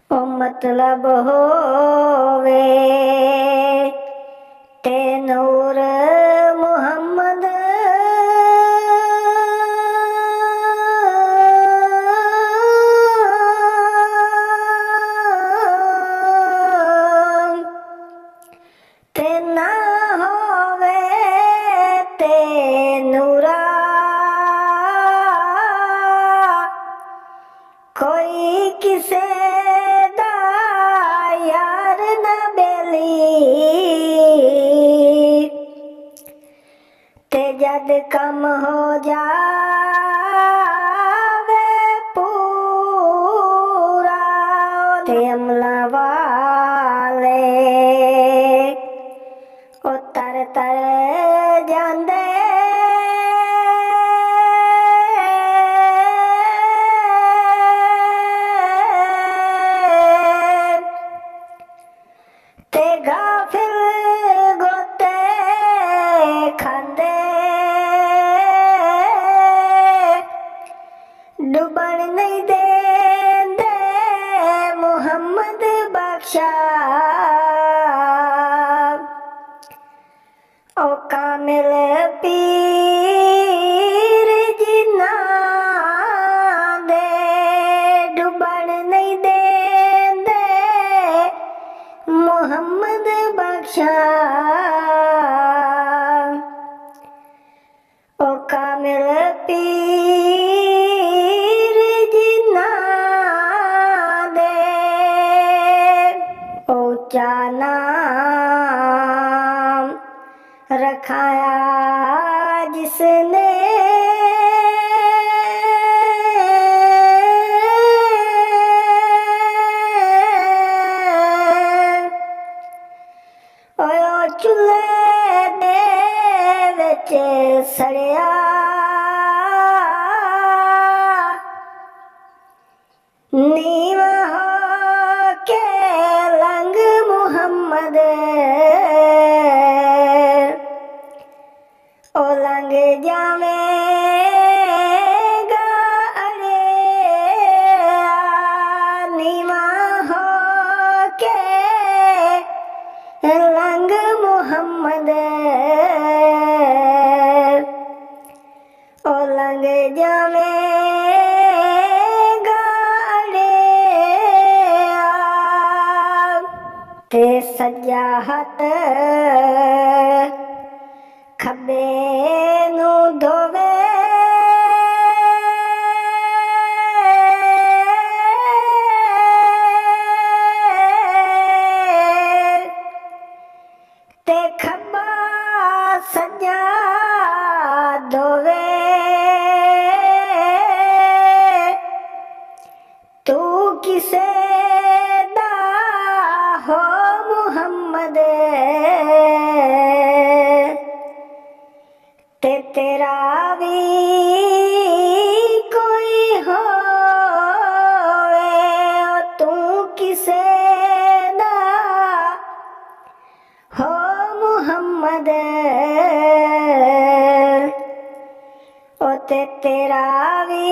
ओ मतलब होवे ते नूर मुहम्मद ते ना होवे ते नूरा कोई किसे दा यार न बेली ते जद कम हो जावे पूरा ते अमला वाले ओ तर तर जांदे ते गाफिल गोते खांदे डुबन नहीं देंदे मुहम्मद बख्शा ओ कामिल पीर जिन्ना दे डुबन नहीं देंदे मुहम्मद बख्शा ओ कामिल पीर जिन्ना दे ऊंचा नाम रखाया जिसने ओ चूल्हे दे विच सड़िया नीवा हो के लंग मुहम्मद ओ लंग जावेगा अरे नीवा हो के लंग मुहम्मद ओ लंग जावेगा अरे ते सज्जा हथ खब्बे नू धोवे ते खब्बा सज्जा धोवे तू किसे दा हो मुहम्मद ते तेरा भी कोई होवे तू किसे दा हो मुहम्मद ओ ते तेरा भी